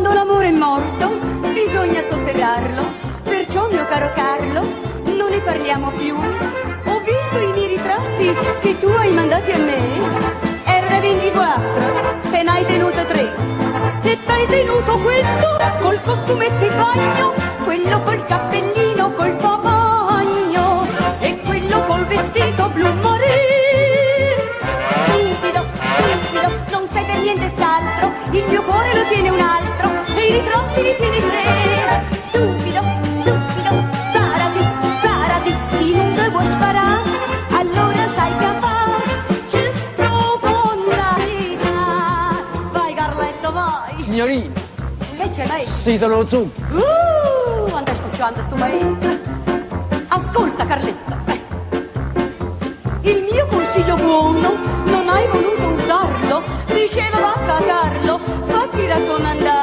Quando l'amore è morto, bisogna sotterrarlo. Perciò, mio caro Carlo, non ne parliamo più. Ho visto i miei ritratti che tu hai mandati a me. Erano 24, te ne hai tenuto 3. E t'hai tenuto quello col costumetto in bagno, quello col cappellino col pagno e quello col vestito blu marino. Stupido, stupido, non sei per niente scaltro, il mio cuore lo tiene un altro e i ritratti li tieni 3. Stupido, stupido, sparati, sparati, se non devo sparare, allora sai che fare, ci sto con la vita. Vai Carletto, vai. Signorina, Che c'è maestro? si te lo zucchero. Quanta scocciante sto maestro. Ascolta Carletto, il mio consiglio buono non hai voluto usarlo. Diceva vacca Carlo, fatti raccomandare.